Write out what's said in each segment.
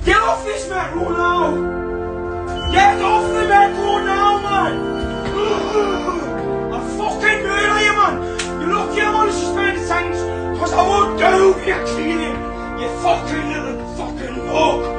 Get off this Met Road now! Get off the Met Road now, man! I'll fucking murder you, man! You're lucky I'm only suspended sentence, because I won't do your cleaning, you fucking little fucking bug!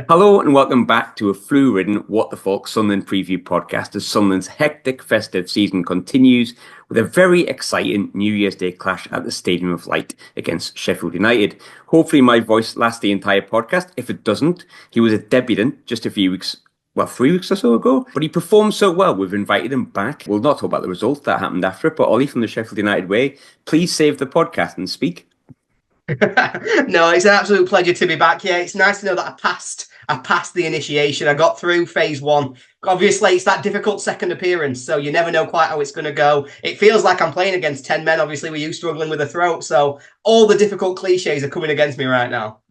Hello and welcome back to a flu-ridden What the Falk Sunderland preview podcast as Sunderland's hectic festive season continues with a very exciting New Year's Day clash at the Stadium of Light against Sheffield United. Hopefully my voice lasts the entire podcast. If it doesn't, he was a debutant just a few weeks, 3 weeks or so ago, but he performed so well we've invited him back. We'll not talk about the results that happened after it, but Ollie from the Sheffield United way, please save the podcast and speak. No, it's an absolute pleasure to be back. Yeah, it's nice to know that I passed the initiation. I got through phase one. Obviously, it's that difficult second appearance, so you never know quite how it's going to go. It feels like I'm playing against 10 men. Obviously, with you struggling with a throat, so all the difficult cliches are coming against me right now.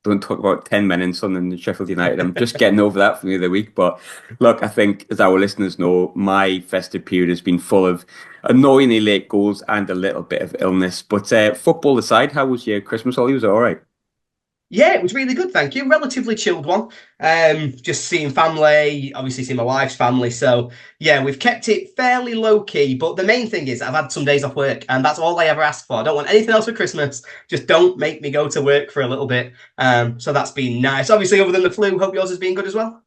Don't talk about 10 men in Sunderland and Sheffield United. I'm just getting over that from the other week. But look, I think, as our listeners know, my festive period has been full of annoyingly late goals and a little bit of illness. But football aside, how was your Christmas, Ollie? Was it all right? Yeah, it was really good, thank you. Relatively chilled one. Just seeing family, obviously seeing my wife's family. So yeah, we've kept it fairly low key. But the main thing is I've had some days off work and that's all I ever ask for. I don't want anything else for Christmas. Just don't make me go to work for a little bit. So that's been nice. Obviously, other than the flu, hope yours has been good as well.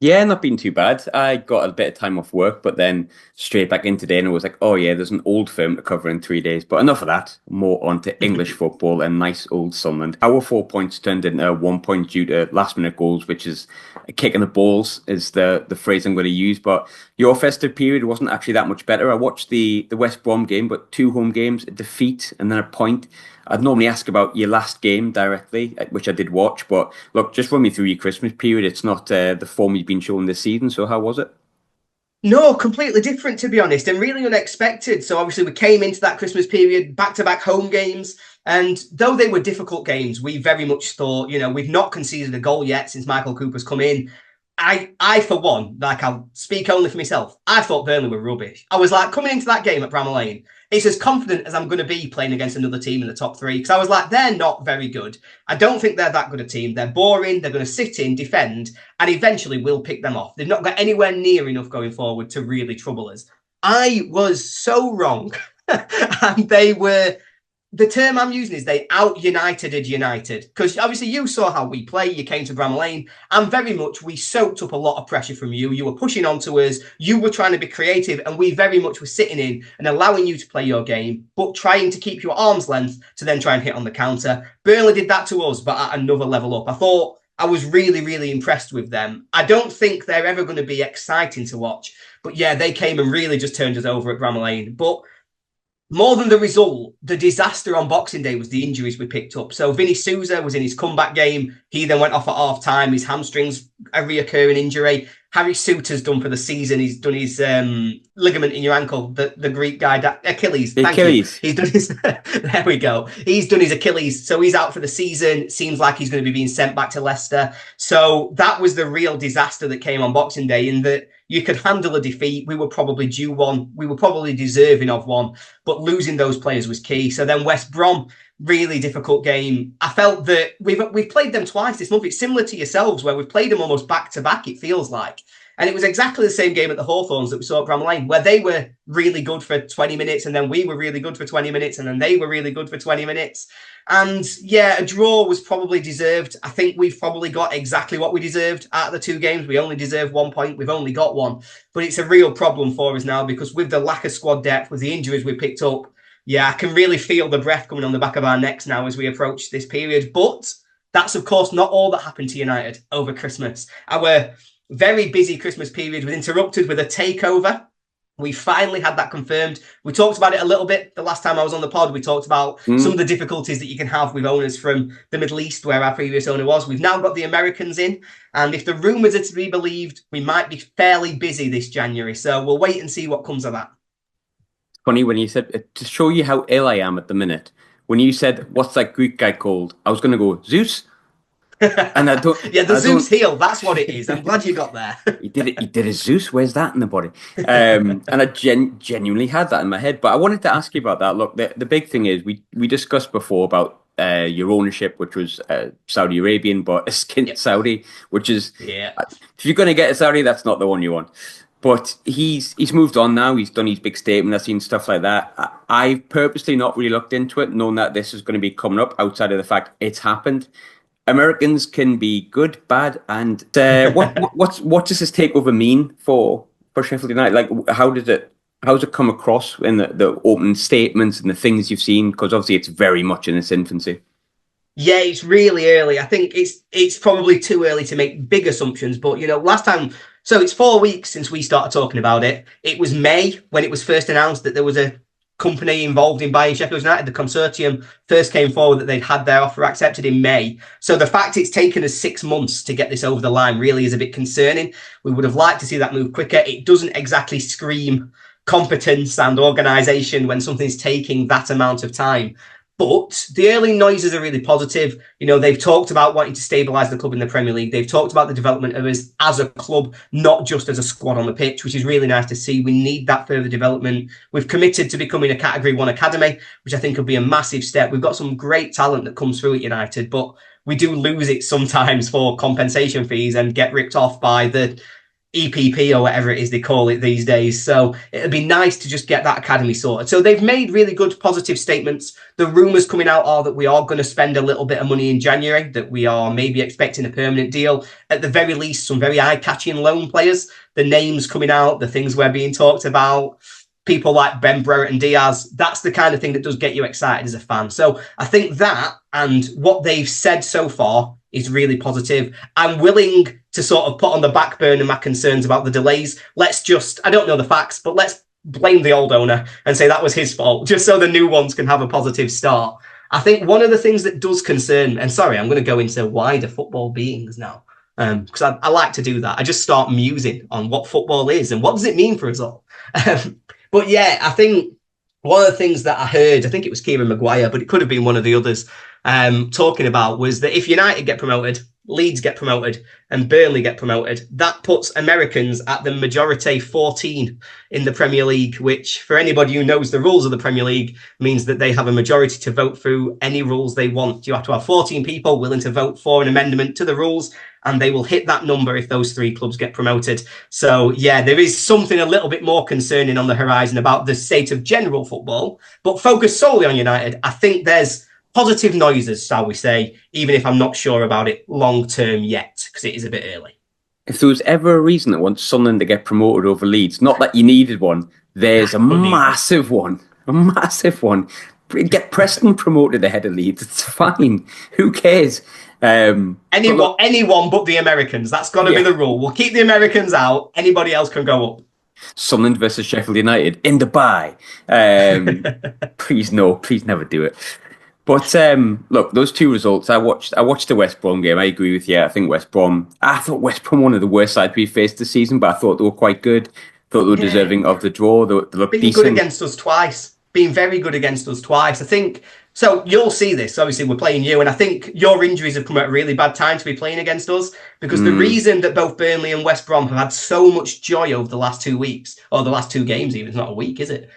Yeah, not been too bad. I got a bit of time off work, but then straight back in today and it was like, oh yeah, there's an old firm to cover in 3 days. But enough of that. More on to English football and nice old Sunderland. Our 4 points turned into 1 point due to last minute goals, which is a kick in the balls is the phrase I'm going to use. But your festive period wasn't actually that much better. I watched the West Brom game, but 2 home games, a defeat and then a point. I'd normally ask about your last game directly, which I did watch. But look, just run me through your Christmas period. It's not the form you've been showing this season. So how was it? No, completely different, to be honest, and really unexpected. So obviously we came into that Christmas period, back-to-back home games. And though they were difficult games, we very much thought, we've not conceded a goal yet since Michael Cooper's come in. I, for one, like I'll speak only for myself, I thought Burnley were rubbish. I was like, coming into that game at Bramall Lane, it's as confident as I'm going to be playing against another team in the top three. Because I was like, they're not very good. I don't think they're that good a team. They're boring. They're going to sit in, defend, and eventually we'll pick them off. They've not got anywhere near enough going forward to really trouble us. I was so wrong. And they were... The term I'm using is they out-Uniteded United. Because obviously you saw how we play. You came to Bramall Lane. And very much we soaked up a lot of pressure from you. You were pushing onto us. You were trying to be creative. And we very much were sitting in and allowing you to play your game. But trying to keep you at arm's length to then try and hit on the counter. Burnley did that to us, but at another level up. I thought I was really, really impressed with them. I don't think they're ever going to be exciting to watch. But yeah, they came and really just turned us over at Bramall Lane. But more than the result, the disaster on Boxing Day was the injuries we picked up. So Vinny Souza was in his comeback game. He then went off at half-time. His hamstring's a reoccurring injury. Harry Souttar's done for the season. He's done his ligament in your ankle, the Greek guy, Achilles. The Achilles. He's done his... There we go. He's done his Achilles. So he's out for the season. Seems like he's going to be being sent back to Leicester. So that was the real disaster that came on Boxing Day, in that you could handle a defeat. We were probably due one. We were probably deserving of one. But losing those players was key. So then West Brom, really difficult game. I felt that we've played them twice this month. It's similar to yourselves, where we've played them almost back-to-back, it feels like. And it was exactly the same game at the Hawthorns that we saw at Bramall Lane, where they were really good for 20 minutes, and then we were really good for 20 minutes, and then they were really good for 20 minutes. And yeah, a draw was probably deserved. I think we've probably got exactly what we deserved out of the 2 games. We only deserve 1 point. We've only got 1. But it's a real problem for us now, because with the lack of squad depth, with the injuries we picked up, yeah, I can really feel the breath coming on the back of our necks now as we approach this period. But that's, of course, not all that happened to United over Christmas. Our very busy Christmas period was interrupted with a takeover. We finally had that confirmed. We talked about it a little bit the last time I was on the pod. We talked about some of the difficulties that you can have with owners from the Middle East, where our previous owner was. We've now got the Americans in. And if the rumours are to be believed, we might be fairly busy this January. So we'll wait and see what comes of that. Funny when you said, to show you how ill I am at the minute, when you said, what's that Greek guy called? I was going to go, Zeus. And Yeah, the Zeus heel, that's what it is. I'm glad you got there. He did it. He did a Zeus. Where's that in the body? And I genuinely had that in my head. But I wanted to ask you about that. Look, the big thing is we discussed before about your ownership, which was Saudi Arabian, but a skint Saudi, which is if you're going to get a Saudi, that's not the one you want. But he's moved on now. He's done his big statement. I've seen stuff like that. I've purposely not really looked into it, knowing that this is going to be coming up outside of the fact it's happened. Americans can be good, bad, and what does this takeover mean for Sheffield United? Like, how's it come across in the opening statements and the things you've seen? Because obviously it's very much in its infancy. Yeah, it's really early. I think it's probably too early to make big assumptions. But last time, so it's 4 weeks since we started talking about it. It was May when it was first announced that there was a company involved in buying Sheffield United. The consortium first came forward that they'd had their offer accepted in May. So the fact it's taken us 6 months to get this over the line really is a bit concerning. We would have liked to see that move quicker. It doesn't exactly scream competence and organisation when something's taking that amount of time. But the early noises are really positive. They've talked about wanting to stabilise the club in the Premier League. They've talked about the development of us as a club, not just as a squad on the pitch, which is really nice to see. We need that further development. We've committed to becoming a Category 1 academy, which I think will be a massive step. We've got some great talent that comes through at United, but we do lose it sometimes for compensation fees and get ripped off by the EPP or whatever it is they call it these days. So it'd be nice to just get that academy sorted. So they've made really good positive statements. The rumours coming out are that we are going to spend a little bit of money in January, that we are maybe expecting a permanent deal. At the very least, some very eye-catching loan players. The names coming out, the things we're being talked about, people like Ben Brereton and Diaz, that's the kind of thing that does get you excited as a fan. So I think that and what they've said so far is really positive. I'm willing to sort of put on the back burner my concerns about the delays. I don't know the facts, but let's blame the old owner and say that was his fault, just so the new ones can have a positive start. I think one of the things that does concern, and sorry, I'm going to go into wider football beings now, because I like to do that. I just start musing on what football is and what does it mean for us all. But yeah, I think one of the things that I heard, I think it was Kieran Maguire, but it could have been one of the others, talking about was that if United get promoted, Leeds get promoted and Burnley get promoted, that puts Americans at the majority 14 in the Premier League, which for anybody who knows the rules of the Premier League means that they have a majority to vote through any rules they want. You have to have 14 people willing to vote for an amendment to the rules, and they will hit that number if those 3 clubs get promoted. So yeah, there is something a little bit more concerning on the horizon about the state of general football, but focus solely on United. I think there's positive noises, shall we say, even if I'm not sure about it long term yet, because it is a bit early. If there was ever a reason that wants Sunderland to get promoted over Leeds, not that you needed one, there's a massive one. A massive one. Get Preston promoted ahead of Leeds. It's fine. Who cares? Anyone but the Americans. That's got to be the rule. We'll keep the Americans out. Anybody else can go up. Sunderland versus Sheffield United in Dubai. Please never do it. But look, those 2 results, I watched the West Brom game. I agree with you. I thought West Brom one of the worst sides we faced this season, but I thought they were quite good. Thought they were deserving of the draw. They looked decent. Good against us twice. Being very good against us twice. I think, so you'll see this. Obviously, we're playing you, and I think your injuries have come at a really bad time to be playing against us, because the reason that both Burnley and West Brom have had so much joy over the last 2 weeks, or the last 2 games even, it's not a week, is it?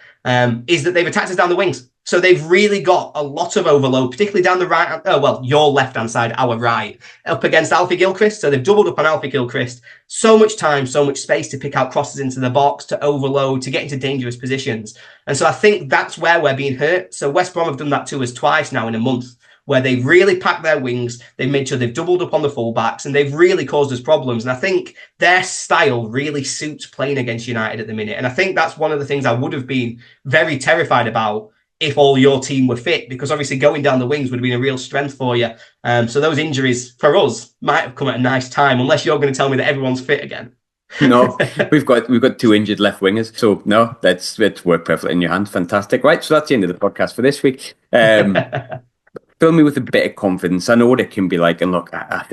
Is that they've attacked us down the wings. So they've really got a lot of overload, particularly down the right. Your left-hand side, our right, up against Alfie Gilchrist. So they've doubled up on Alfie Gilchrist. So much time, so much space to pick out crosses into the box, to overload, to get into dangerous positions. And so I think that's where we're being hurt. So West Brom have done that to us twice now in a month, where they've really packed their wings. They've made sure they've doubled up on the fullbacks, and they've really caused us problems. And I think their style really suits playing against United at the minute. And I think that's one of the things I would have been very terrified about if all your team were fit, because obviously going down the wings would have been a real strength for you. So those injuries for us might have come at a nice time, unless you're going to tell me that everyone's fit again. No, we've got 2 injured left wingers. So no, it's worked perfectly in your hand. Fantastic. Right, so that's the end of the podcast for this week. Fill me with a bit of confidence. I know what it can be like. And look, I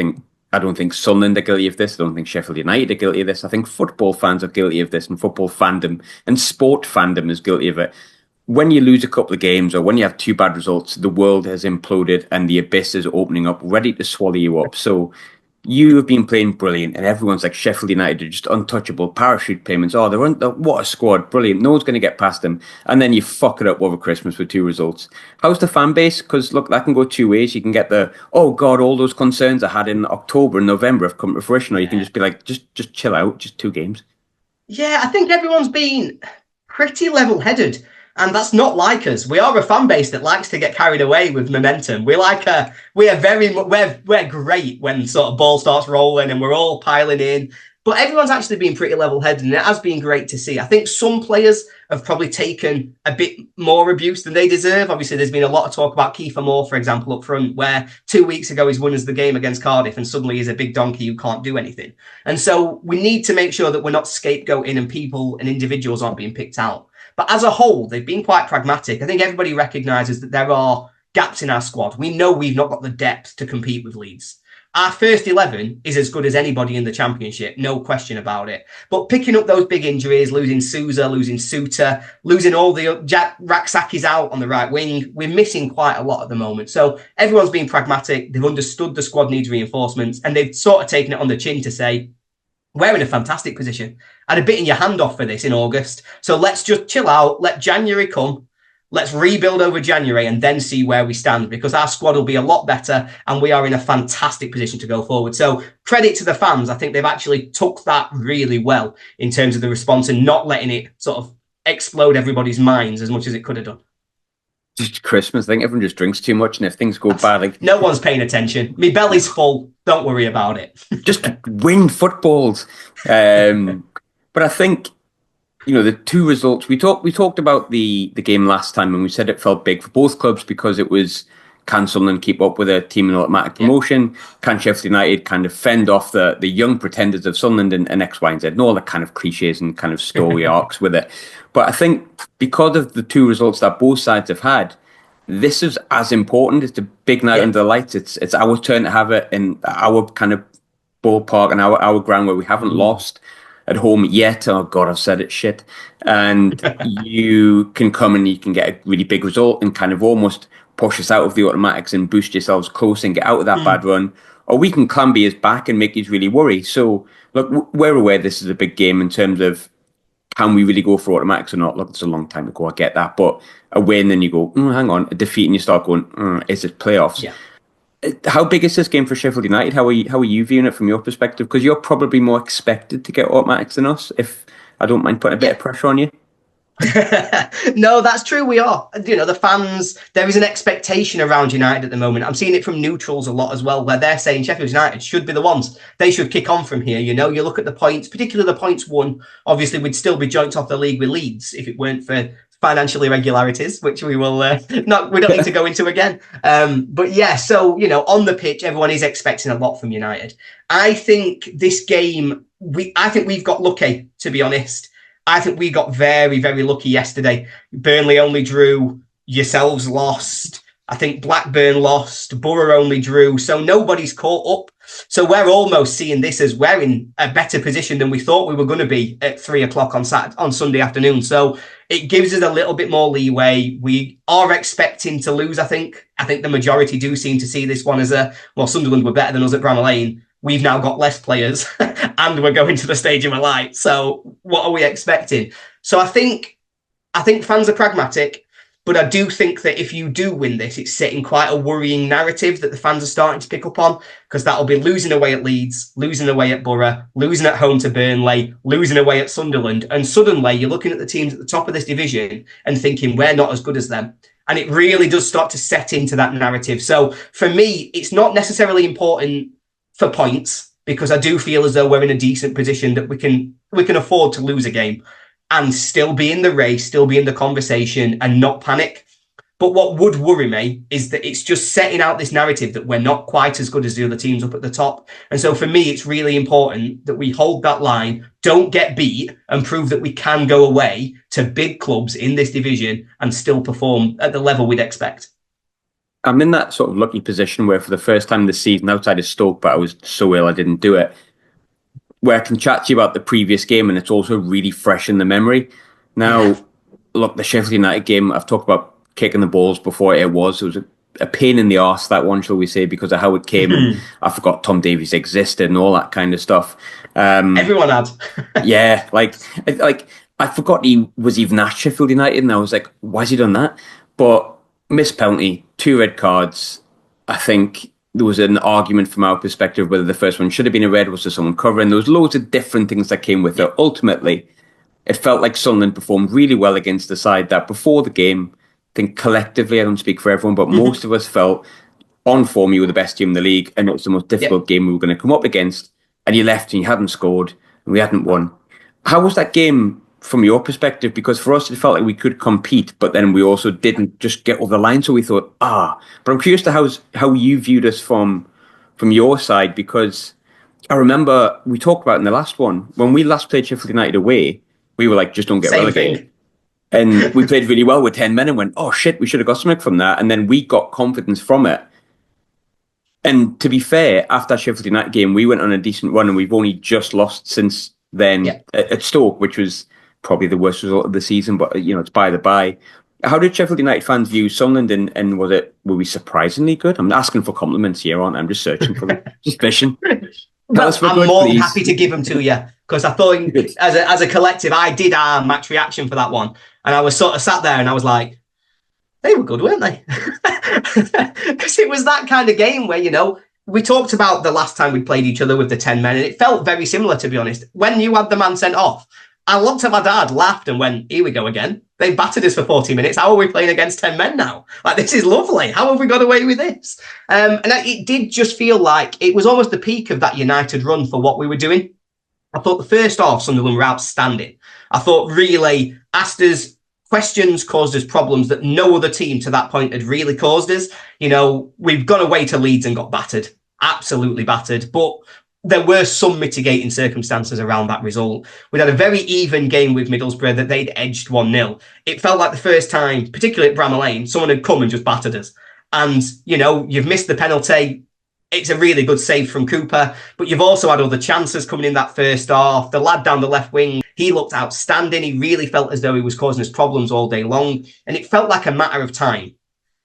don't think Sunderland are guilty of this. I don't think Sheffield United are guilty of this. I think football fans are guilty of this, and football fandom and sport fandom is guilty of it. when you lose a couple of games or when you have two bad results, the world has imploded and the abyss is opening up, ready to swallow you up. So you have been playing brilliant, and everyone's like Sheffield United are just untouchable, parachute payments. Oh, what a squad, brilliant. No one's going to get past them, and then you fuck it up over Christmas with two results. How's the fan base? Because look, that can go two ways. You can get the oh god, all those concerns I had in October and November have come to fruition, or you can just be like, just chill out, just two games. Yeah, I think everyone's been pretty level-headed, and that's not like us. We are a fan base that likes to get carried away with momentum. We we're great when sort of ball starts rolling and we're all piling in. But everyone's actually been pretty level-headed, and it has been great to see. I think some players have probably taken a bit more abuse than they deserve. Obviously, there's been a lot of talk about Kiefer Moore, for example, up front, where 2 weeks ago he's won us the game against Cardiff, and suddenly he's a big donkey who can't do anything. And so we need to make sure that we're not scapegoating and people and individuals aren't being picked out. But as a whole, they've been quite pragmatic. I think everybody recognises that there are gaps in our squad. We know we've not got the depth to compete with Leeds. Our first 11 is as good as anybody in the Championship, no question about it. But picking up those big injuries, losing Sousa, losing Suter, losing all the Jack Raksaki's out on the right wing, we're missing quite a lot at the moment. So everyone's been pragmatic. They've understood the squad needs reinforcements, and they've sort of taken it on the chin to say, we're in a fantastic position. I'd have bitten your hand off for this in August. So let's just chill out, let January come. Let's rebuild over January and then see where we stand, because our squad will be a lot better and we are in a fantastic position to go forward. So credit to the fans. I think they've actually took that really well in terms of the response and not letting it sort of explode everybody's minds as much as it could have done. Just Christmas, I think everyone just drinks too much, and if things go bad, like no one's paying attention. My belly's full. Don't worry about it. just win footballs. But I think, you know, the two results we talked about the game last time, and we said it felt big for both clubs because it was, can Sunderland keep up with a team in automatic promotion? Can Sheffield United kind of fend off the young pretenders of Sunderland and X, Y, and Z, and all the kind of cliches and kind of story arcs with it. But I think because of the two results that both sides have had, this is as important. It's a big night under the lights. It's our turn to have it in our kind of ballpark and our ground where we haven't lost at home yet. Oh God, I've said it, shit. And you can come and you can get a really big result and kind of almost push us out of the automatics and boost yourselves close and get out of that bad run. Or we can clamber us back and make you really worry. So look, we're aware this is a big game in terms of can we really go for automatics or not? Look, it's a long time ago, I get that. But a win, then you go, hang on, a defeat, and you start going, is it playoffs? Yeah. How big is this game for Sheffield United? How are you viewing it from your perspective? Because you're probably more expected to get automatics than us, if I don't mind putting a bit of pressure on you. No, that's true. We are. You know, the fans, there is an expectation around United at the moment. I'm seeing it from neutrals a lot as well, where they're saying Sheffield United should be the ones. They should kick on from here. You know, you look at the points, particularly the points won. Obviously, we'd still be joint off the league with Leeds if it weren't for financial irregularities, which we will we don't need to go into again. But yeah, so, you know, on the pitch, everyone is expecting a lot from United. I think this game, I think we've got lucky, to be honest. I think we got very, very lucky yesterday. Burnley only drew, yourselves lost. I think Blackburn lost, Borough only drew. So nobody's caught up. So we're almost seeing this as we're in a better position than we thought we were going to be at 3:00 on Sunday afternoon. So it gives us a little bit more leeway. We are expecting to lose, I think. I think the majority do seem to see this one as Sunderland were better than us at Bramall Lane. We've now got less players and we're going to the Stadium of Light. So what are we expecting? So I think fans are pragmatic, but I do think that if you do win this, it's setting quite a worrying narrative that the fans are starting to pick up on, because that'll be losing away at Leeds, losing away at Borough, losing at home to Burnley, losing away at Sunderland. And suddenly you're looking at the teams at the top of this division and thinking we're not as good as them. And it really does start to set into that narrative. So for me, it's not necessarily important for points, because I do feel as though we're in a decent position that we can afford to lose a game and still be in the race, still be in the conversation and not panic. But what would worry me is that it's just setting out this narrative that we're not quite as good as the other teams up at the top. And so for me, it's really important that we hold that line, don't get beat, and prove that we can go away to big clubs in this division and still perform at the level we'd expect. I'm in that sort of lucky position where for the first time this season, outside of Stoke, but I was so ill I didn't do it, where I can chat to you about the previous game and it's also really fresh in the memory. Now, look, the Sheffield United game, I've talked about kicking the balls before. It was a pain in the arse, that one, shall we say, because of how it came, and I forgot Tom Davies existed and all that kind of stuff. Everyone had. Yeah, I forgot he was even at Sheffield United, and I was like, why has he done that? But missed penalty, 2 red cards. I think there was an argument from our perspective whether the first one should have been a red, was there someone covering? There was loads of different things that came with it. Ultimately, it felt like Sunderland performed really well against the side that before the game, I think collectively, I don't speak for everyone, but most of us felt on form, you were the best team in the league, and it was the most difficult game we were going to come up against. And you left and you hadn't scored, and we hadn't won. How was that game from your perspective? Because for us, it felt like we could compete, but then we also didn't just get over the line. So we thought, But I'm curious to how you viewed us from your side, because I remember we talked about in the last one, when we last played Sheffield United away, we were like, just don't get relegated. And we played really well with 10 men and went, oh shit, we should have got something from that. And then we got confidence from it. And to be fair, after that Sheffield United game, we went on a decent run, and we've only just lost since then at Stoke, which was probably the worst result of the season, but it's by the by. How did Sheffield United fans view Sunderland, and were we surprisingly good? I'm asking for compliments here, aren't I? I'm just searching for them. Just fishing. I'm more than happy to give them to you, because I thought as a collective, I did our match reaction for that one, and I was sort of sat there and I was like, they were good, weren't they? Because it was that kind of game where, we talked about the last time we played each other with the 10 men, and it felt very similar, to be honest. When you had the man sent off, I looked at my dad, laughed, and went, here we go again. They battered us for 40 minutes. How are we playing against 10 men now? Like, this is lovely. How have we got away with this? And it did just feel like it was almost the peak of that United run for what we were doing. I thought the first half, Sunderland were outstanding. I thought really asked us questions, caused us problems that no other team to that point had really caused us. We've gone away to Leeds and got battered, absolutely battered. But there were some mitigating circumstances around that result. We'd had a very even game with Middlesbrough that they'd edged 1-0. It felt like the first time, particularly at Bramall Lane, someone had come and just battered us. And, you've missed the penalty. It's a really good save from Cooper, but you've also had other chances coming in that first half. The lad down the left wing, he looked outstanding. He really felt as though he was causing us problems all day long. And it felt like a matter of time.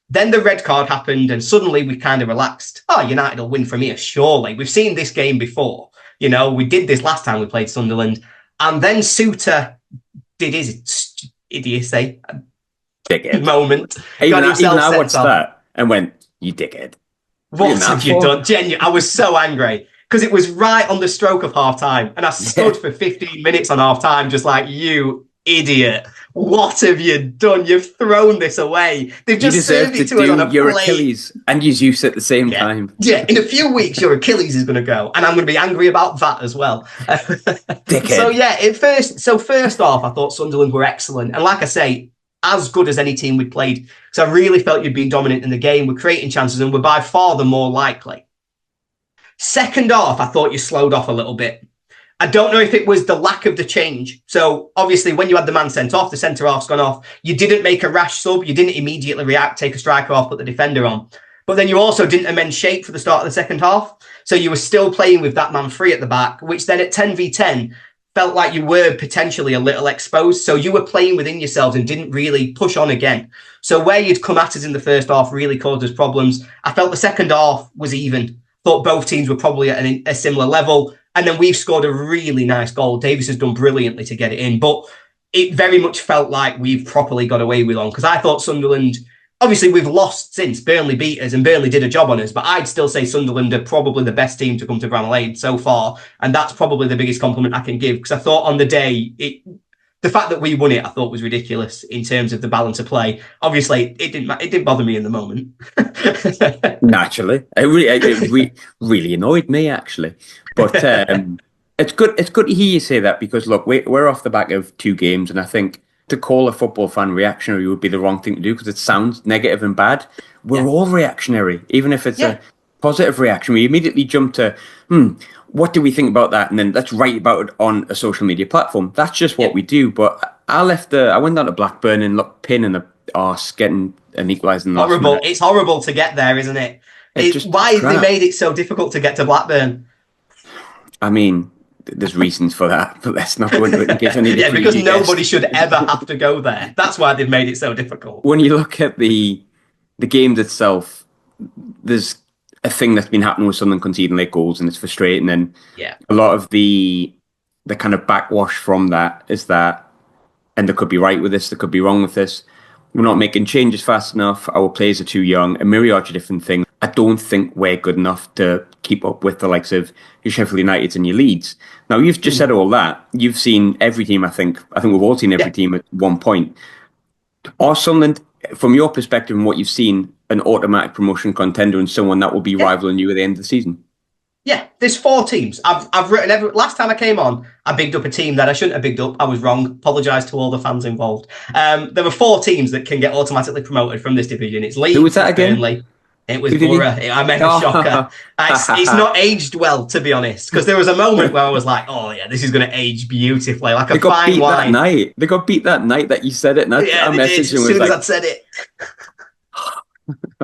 Then the red card happened, and suddenly we kind of relaxed. United will win from here, surely. We've seen this game before. We did this last time we played Sunderland. And then Suter did his idiocy moment. Even I watched that and went, you dickhead. What have you done? Genuinely, I was so angry because it was right on the stroke of half time. And I stood for 15 minutes on half time, just like, you idiot. What have you done? You've thrown this away. They've just served it to us on a your plate. Achilles and use use at the same time. Yeah, in a few weeks, your Achilles is going to go. And I'm going to be angry about that as well. Dickhead. So first off, I thought Sunderland were excellent. And like I say, as good as any team we'd played. So I really felt you'd been dominant in the game. We're creating chances and we're by far the more likely. Second half, I thought you slowed off a little bit. I don't know if it was the lack of the change. So obviously when you had the man sent off, the centre-half's gone off, you didn't make a rash sub. You didn't immediately react, take a striker off, put the defender on. But then you also didn't amend shape for the start of the second half. So you were still playing with that man free at the back, which then at 10v10 felt like you were potentially a little exposed. So you were playing within yourselves and didn't really push on again. So where you'd come at us in the first half really caused us problems. I felt the second half was even. Thought both teams were probably at a similar level. And then we've scored a really nice goal. Davies has done brilliantly to get it in. But it very much felt like we've properly got away with on. Because I thought Sunderland, obviously we've lost since. Burnley beat us and Burnley did a job on us. But I'd still say Sunderland are probably the best team to come to Bramall Lane so far. And that's probably the biggest compliment I can give. Because I thought on the day, the fact that we won it, I thought was ridiculous in terms of the balance of play. Obviously, it didn't bother me in the moment. Naturally, it really annoyed me actually. But it's good. It's good to hear you say that because look, we're off the back of 2 games, and I think to call a football fan reactionary would be the wrong thing to do because it sounds negative and bad. We're all reactionary, even if it's a positive reaction. We immediately jump to, what do we think about that? And then let's write about it on a social media platform. That's just what we do. But I went down to Blackburn and looked pin in the arse getting an equaliser. Horrible. It's horrible to get there, isn't it? Why have they made it so difficult to get to Blackburn? I mean, there's reasons for that, but let's not go into it in case any of the Yeah, because greedy nobody guests. should ever have to go there. That's why they've made it so difficult. When you look at the games itself, there's a thing that's been happening with Sunderland conceding late goals, and it's frustrating. And Yeah. a lot of the kind of backwash from that is that, and they could be right with this, they could be wrong with this. We're not making changes fast enough. Our players are too young. A myriad of different things. I don't think we're good enough to keep up with the likes of your Sheffield United and your Leeds. Now, you've just said all that. You've seen every team, I think. I think we've all seen every team at one point. Are Sunderland, from your perspective and what you've seen, an automatic promotion contender and someone that will be rivaling you at the end of the season? Yeah, there's 4 teams. I've written last time I came on, I bigged up a team that I shouldn't have bigged up. I was wrong. Apologise to all the fans involved. There were 4 teams that can get automatically promoted from this division. It's Leeds, Who was that again? Burnley. It was Borough. I made a shocker. It's not aged well, to be honest, because there was a moment where I was like, "Oh yeah, this is going to age beautifully, like a fine wine." They got beat that night that you said it. And yeah, they did. As soon as I'd said it.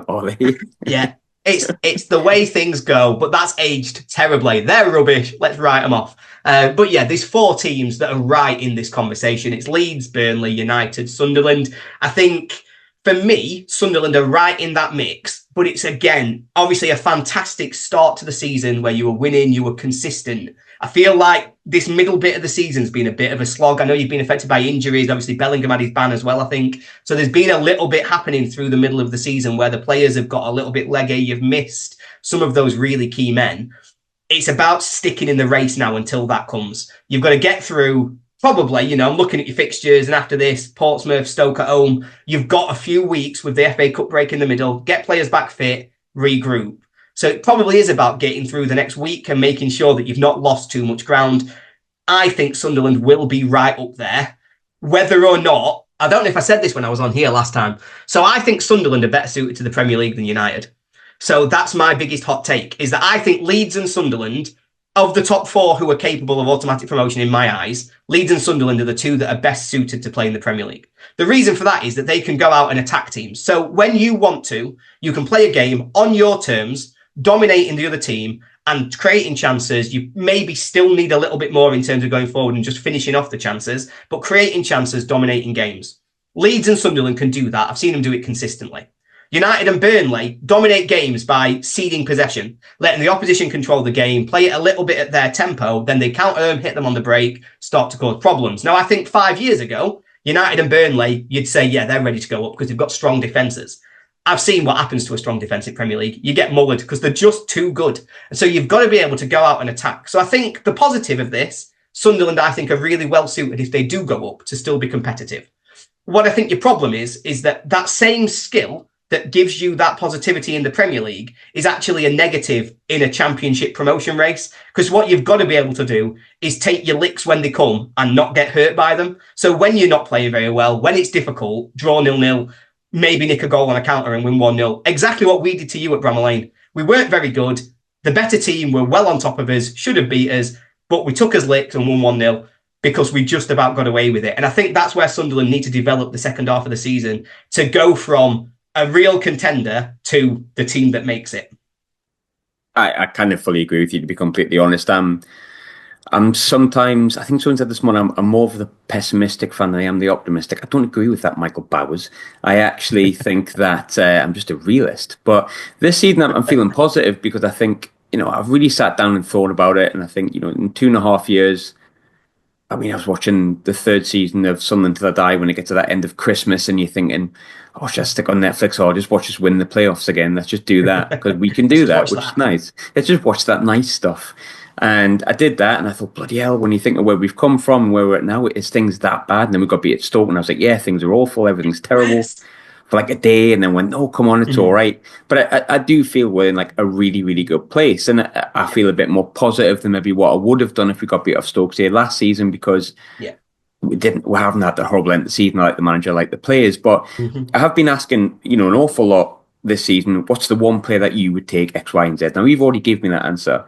Ollie. Yeah. It's the way things go, but that's aged terribly. They're rubbish. Let's write them off. But yeah, there's 4 teams that are right in this conversation. It's Leeds, Burnley, United, Sunderland. I think for me, Sunderland are right in that mix. But it's, again, obviously a fantastic start to the season where you were winning, you were consistent. I feel like this middle bit of the season's been a bit of a slog. I know you've been affected by injuries. Obviously, Bellingham had his ban as well, I think. So there's been a little bit happening through the middle of the season where the players have got a little bit leggy. You've missed some of those really key men. It's about sticking in the race now until that comes. You've got to get through, probably, I'm looking at your fixtures, and after this, Portsmouth, Stoke at home, you've got a few weeks with the FA Cup break in the middle, get players back fit, regroup. So it probably is about getting through the next week and making sure that you've not lost too much ground. I think Sunderland will be right up there. Whether or not, I don't know if I said this when I was on here last time. So I think Sunderland are better suited to the Premier League than United. So that's my biggest hot take, is that I think Leeds and Sunderland, of the top 4 who are capable of automatic promotion in my eyes, Leeds and Sunderland are the 2 that are best suited to play in the Premier League. The reason for that is that they can go out and attack teams. So when you want to, you can play a game on your terms, dominating the other team and creating chances. You maybe still need a little bit more in terms of going forward and just finishing off the chances, but creating chances, dominating games. Leeds and Sunderland can do that. I've seen them do it consistently. United and Burnley dominate games by ceding possession, letting the opposition control the game, play it a little bit at their tempo, then they counter them, hit them on the break, start to cause problems. Now, I think 5 years ago, United and Burnley, you'd say, yeah, they're ready to go up because they've got strong defences. I've seen what happens to a strong defensive Premier League. You get mullered because they're just too good. And so you've got to be able to go out and attack. So I think the positive of this, Sunderland, I think, are really well suited if they do go up to still be competitive. What I think your problem is that same skill that gives you that positivity in the Premier League is actually a negative in a championship promotion race. Because what you've got to be able to do is take your licks when they come and not get hurt by them. So when you're not playing very well, when it's difficult, draw 0-0, maybe nick a goal on a counter and win 1-0. Exactly what we did to you at Bramall Lane. We weren't very good. The better team were well on top of us, should have beat us, but we took us licks and won 1-0 because we just about got away with it. And I think that's where Sunderland need to develop the second half of the season to go from a real contender to the team that makes it. I kind of fully agree with you, to be completely honest. I'm sometimes, I think someone said this morning, I'm more of the pessimistic fan than I am the optimistic. I don't agree with that, Michael Bowers. I actually think that I'm just a realist. But this season, I'm feeling positive because I think, I've really sat down and thought about it. And I think, in 2.5 years, I was watching the 3rd season of Sunderland Till I Die when it gets to that end of Christmas and you're thinking, oh, should I stick on Netflix or I'll just watch us win the playoffs again? Let's just do that because we can do that, which is nice. Let's just watch that nice stuff. And I did that and I thought, bloody hell, when you think of where we've come from and where we're at now, is things that bad? And then we got beat at Stoke and I was like, yeah, things are awful. Everything's terrible for like a day. And then went, oh, come on, it's all right. But I do feel we're in like a really, really good place. And I feel a bit more positive than maybe what I would have done if we got beat off Stoke say last season because we haven't had the horrible end of the season. I like the manager, I like the players. But I have been asking, an awful lot this season, what's the one player that you would take X, Y, and Z? Now, you've already given me that answer.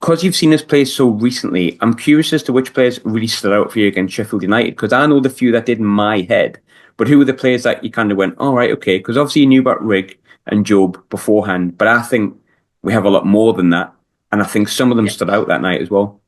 Because you've seen us play so recently, I'm curious as to which players really stood out for you against Sheffield United, because I know the few that did in my head, but who were the players that you kind of went, all right, okay, because obviously you knew about Rigg and Job beforehand, but I think we have a lot more than that, and I think some of them stood out that night as well.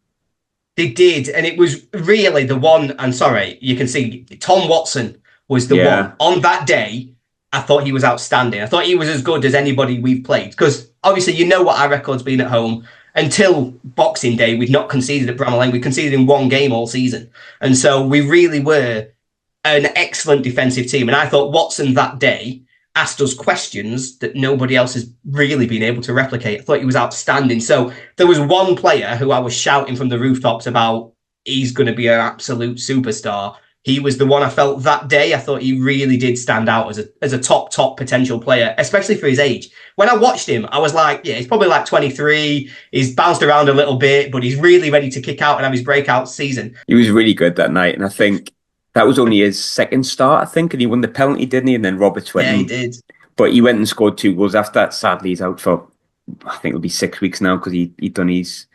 They did, and it was really the one. And sorry, you can see Tom Watson was the one on that day. I thought he was outstanding. I thought he was as good as anybody we've played, because obviously you know what our record's been at home. Until Boxing Day, we'd not conceded at Bramall Lane. We conceded in one game all season, and so we really were an excellent defensive team. And I thought Watson that day asked us questions that nobody else has really been able to replicate. I thought he was outstanding. So there was one player who I was shouting from the rooftops about, he's going to be an absolute superstar. He was the one I felt that day. I thought he really did stand out as a top potential player, especially for his age. When I watched him, I was like, yeah, he's probably like 23. He's bounced around a little bit, but he's really ready to kick out and have his breakout season. He was really good that night. And I think that was only his second start, I think. And he won the penalty, didn't he? And then Roberts went. Yeah, he did. But he went and scored 2 goals after that. Sadly, he's out for, I think it'll be 6 weeks now, because he'd done his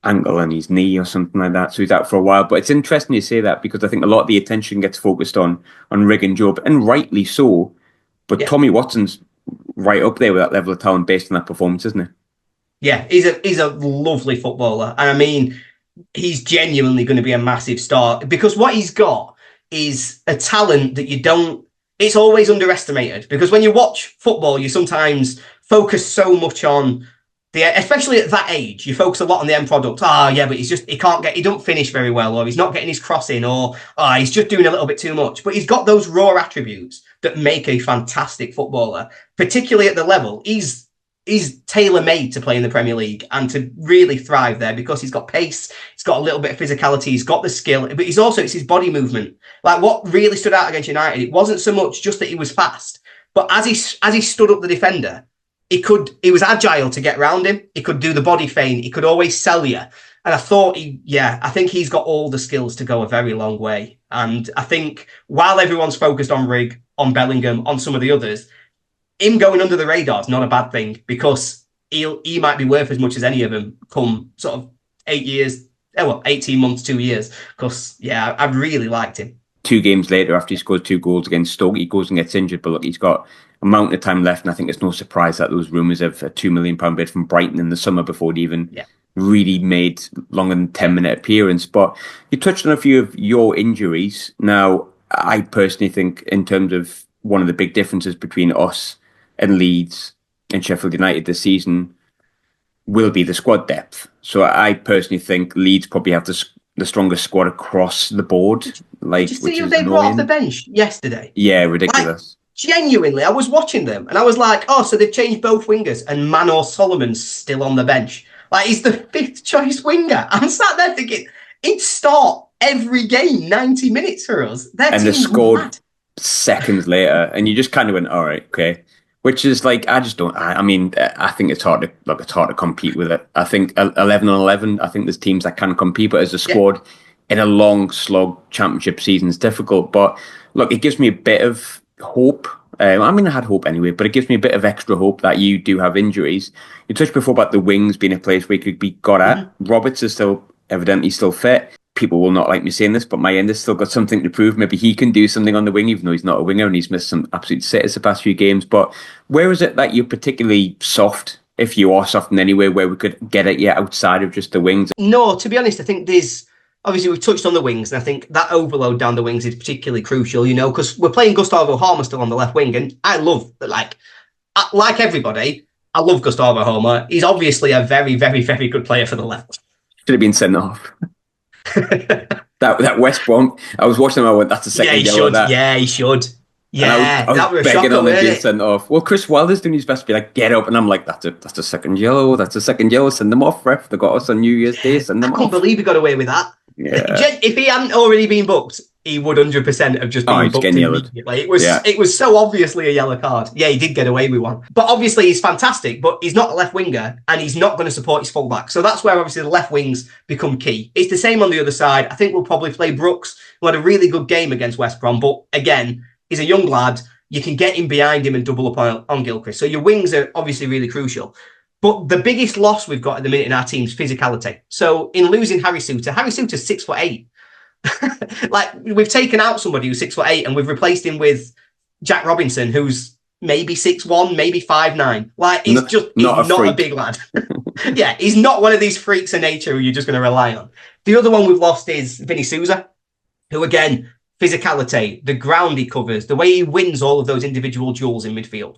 ankle and his knee or something like that. So he's out for a while. But it's interesting you say that, because I think a lot of the attention gets focused on Rig and Job, and rightly so. But Tommy Watson's right up there with that level of talent based on that performance, isn't it? Yeah, he's a lovely footballer. And I mean, he's genuinely going to be a massive star, because what he's got is a talent that it's always underestimated, because when you watch football, you sometimes focus so much on especially at that age, you focus a lot on the end product. But he don't finish very well, or he's not getting his cross in, or he's just doing a little bit too much. But he's got those raw attributes that make a fantastic footballer, particularly at the level. He's tailor-made to play in the Premier League and to really thrive there, because he's got pace, he's got a little bit of physicality, he's got the skill, but it's his body movement. Like, what really stood out against United, it wasn't so much just that he was fast, but as he stood up the defender, he was agile to get around him. He could do the body feint. He could always sell you. And I thought, I think he's got all the skills to go a very long way. And I think while everyone's focused on Rig, on Bellingham, on some of the others, him going under the radar is not a bad thing, because he might be worth as much as any of them come sort of 18 months, 2 years. Because, I really liked him. 2 games later, after he scored 2 goals against Stoke, he goes and gets injured. But look, he's got a mountain of time left, and I think it's no surprise that those rumours of a £2 million bid from Brighton in the summer before he even really made longer than 10-minute appearance. But you touched on a few of your injuries. Now, I personally think, in terms of one of the big differences between us and Leeds and Sheffield United this season, will be the squad depth. So I personally think Leeds probably have the strongest squad across the board. Did you see who they brought off the bench yesterday? Yeah, ridiculous. Genuinely, I was watching them and I was like, so they've changed both wingers, and Manor Solomon's still on the bench. Like, he's the 5th choice winger. I'm sat there thinking, he'd start every game 90 minutes for us. And they scored seconds later, and you just kind of went, all right, okay. Which is like, I think it's hard to compete with it. I think 11 on 11, I think there's teams that can compete, but as a squad in a long slog championship season is difficult. But look, it gives me a bit of hope. I had hope anyway, but it gives me a bit of extra hope that you do have injuries. You touched before about the wings being a place where you could be got at. Mm-hmm. Roberts is evidently still fit. People will not like me saying this, but my end has still got something to prove. Maybe he can do something on the wing, even though he's not a winger and he's missed some absolute sitters the past few games. But where is it that you're particularly soft, if you are soft in any way, where we could get at you outside of just the wings? No, to be honest, I think obviously we've touched on the wings, and I think that overload down the wings is particularly crucial, because we're playing Gustavo Harmer still on the left wing, and I love, like everybody, I love Gustavo Harmer. He's obviously a very, very, very good player for the left. Should have been sent off. that West Brom, I was watching him, I went, that's a second yellow. He should. Yeah, I was begging on him being sent off. Well, Chris Wilder's doing his best to be like, get up, and I'm like, that's a second yellow, send them off, ref. They got us on New Year's Day, send them off. I can't believe he got away with that. Yeah. If he hadn't already been booked, he would 100% have just been booked immediately. It was so obviously a yellow card. Yeah, he did get away with one. But obviously he's fantastic, but he's not a left winger, and he's not going to support his fullback. So that's where obviously the left wings become key. It's the same on the other side. I think we'll probably play Brooks, who had a really good game against West Brom, but again, he's a young lad. You can get him behind him and double up on Gilchrist. So your wings are obviously really crucial. But the biggest loss we've got at the minute in our team is physicality. So in losing Harry Souttar 6'8". Like, we've taken out somebody who's 6'8", and we've replaced him with Jack Robinson, who's maybe 6'1", maybe 5'9". Like, he's not a big lad. Yeah, he's not one of these freaks of nature who you're just going to rely on. The other one we've lost is Vinny Souza, who, again, physicality, the ground he covers, the way he wins all of those individual duels in midfield.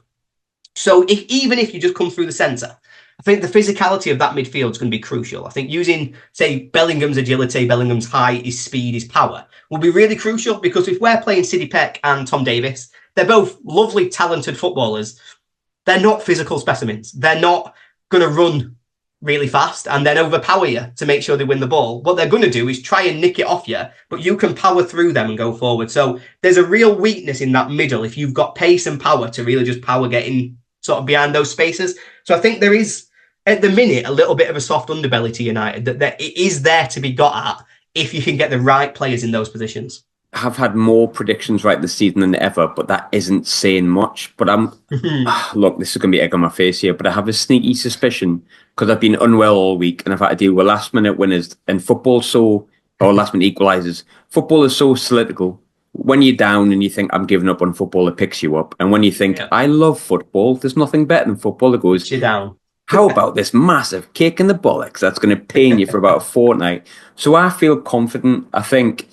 So even if you just come through the centre, I think the physicality of that midfield is going to be crucial. I think using, say, Bellingham's agility, Bellingham's height, his speed, his power will be really crucial, because if we're playing Sidney Peck and Tom Davis, they're both lovely, talented footballers. They're not physical specimens. They're not going to run really fast and then overpower you to make sure they win the ball. What they're going to do is try and nick it off you, but you can power through them and go forward. So there's a real weakness in that middle if you've got pace and power to really just power getting sort of behind those spaces. So I think there is, at the minute, a little bit of a soft underbelly to United that it is there to be got at if you can get the right players in those positions. Have had more predictions right this season than ever, but that isn't saying much. But look, this is going to be egg on my face here, but I have a sneaky suspicion, because I've been unwell all week and I've had to deal with last minute winners, and or last minute equalisers. Football is so political. When you're down and you think, I'm giving up on football, it picks you up. And when you think, I love football, there's nothing better than football, it goes, you're down. How about this massive kick in the bollocks that's going to pain you for about a fortnight? So I feel confident. I think,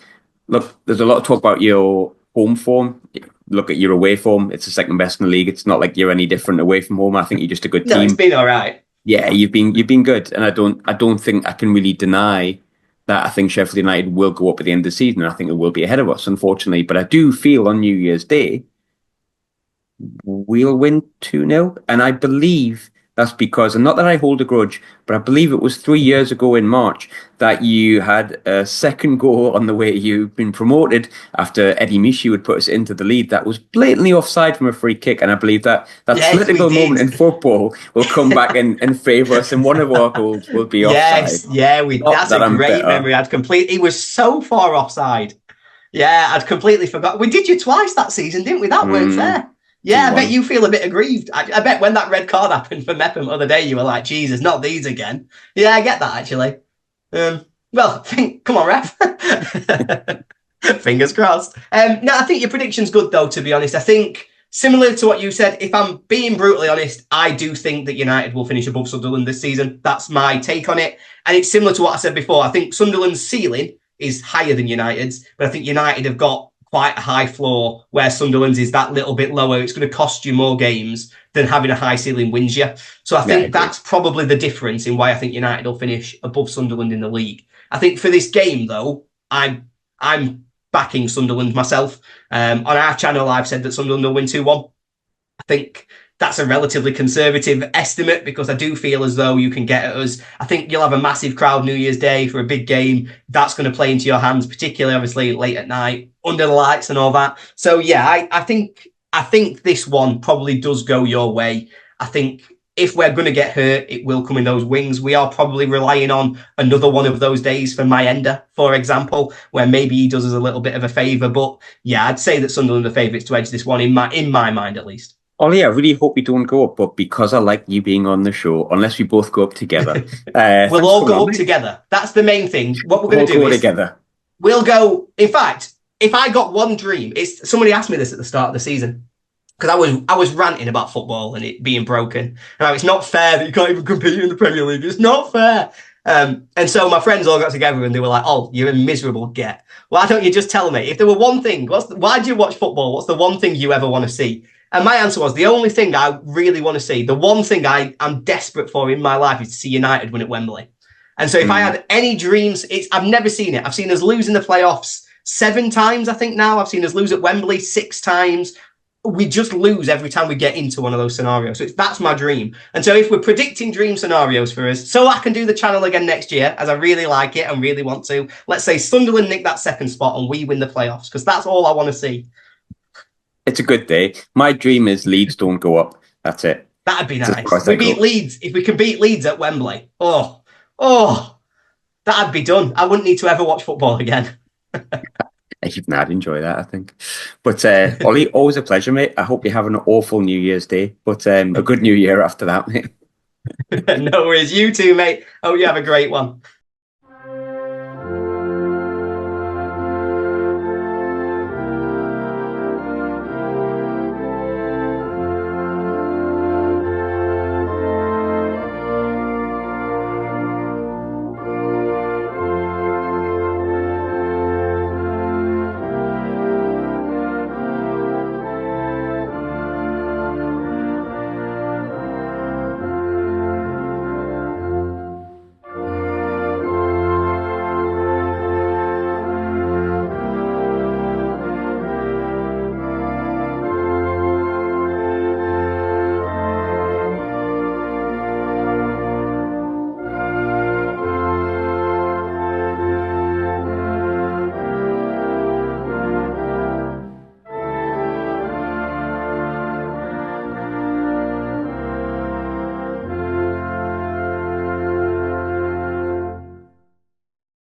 look, there's a lot of talk about your home form. Look at your away form. It's the second best in the league. It's not like you're any different away from home. I think you're just a good team. No, it's been all right. Yeah, you've been good. And I don't think I can really deny that I think Sheffield United will go up at the end of the season. And I think it will be ahead of us, unfortunately. But I do feel on New Year's Day, we'll win 2-0. And I believe that's because, and not that I hold a grudge, but I believe it was 3 years ago in March that you had a second goal on the way you've been promoted after Eddie Michu would put us into the lead. That was blatantly offside from a free kick. And I believe that political moment in football will come back and favour us, and one of our goals will be offside. That's a great memory. He was so far offside. Yeah, I'd completely forgot. We did you twice that season, didn't we? That weren't fair. Yeah, I bet you feel a bit aggrieved. I bet when that red card happened for Mepham the other day, you were like, Jesus, not these again. Yeah, I get that, actually. Come on, ref. Fingers crossed. No, I think your prediction's good, though, to be honest. I think, similar to what you said, if I'm being brutally honest, I do think that United will finish above Sunderland this season. That's my take on it. And it's similar to what I said before. I think Sunderland's ceiling is higher than United's, but I think United have got quite a high floor, where Sunderland's is that little bit lower. It's going to cost you more games than having a high ceiling wins you. So I think that's probably the difference in why I think United will finish above Sunderland in the league. I think for this game, though, I'm backing Sunderland myself. On our channel, I've said that Sunderland will win 2-1. I think that's a relatively conservative estimate, because I do feel as though you can get at us. I think you'll have a massive crowd New Year's Day for a big game. That's going to play into your hands, particularly, obviously, late at night, under the lights and all that. So, yeah, I think this one probably does go your way. I think if we're going to get hurt, it will come in those wings. We are probably relying on another one of those days for Mayenda, for example, where maybe he does us a little bit of a favour. But, yeah, I'd say that Sunderland are favourites to edge this one, in my mind, at least. Ollie, I really hope we don't go up, but because I like you being on the show, unless we both go up together. We'll all go up together. That's the main thing. What we're going to do is together. We'll go. In fact, if I got one dream, somebody asked me this at the start of the season, because I was ranting about football and it being broken. Now, it's not fair that you can't even compete in the Premier League. It's not fair. And so my friends all got together and they were like, "Oh, you're a miserable get. Why don't you just tell me, if there were one thing, why do you watch football? What's the one thing you ever want to see?" And my answer was, the only thing I really want to see, the one thing I'm desperate for in my life, is to see United win at Wembley. And so if I had any dreams, I've never seen it. I've seen us lose in the playoffs 7 times, I think now. I've seen us lose at Wembley 6 times. We just lose every time we get into one of those scenarios. So that's my dream. And so if we're predicting dream scenarios for us, so I can do the channel again next year, as I really like it and really want to, let's say Sunderland nick that second spot and we win the playoffs, because that's all I want to see. It's a good day. My dream is Leeds don't go up. That's it. That'd be nice. If we beat Leeds, if we can beat Leeds at Wembley, that'd be done. I wouldn't need to ever watch football again. I'd enjoy that, I think. But Ollie, always a pleasure, mate. I hope you have an awful New Year's Day, but a good New Year after that, mate. No worries. You too, mate. Hope you have a great one.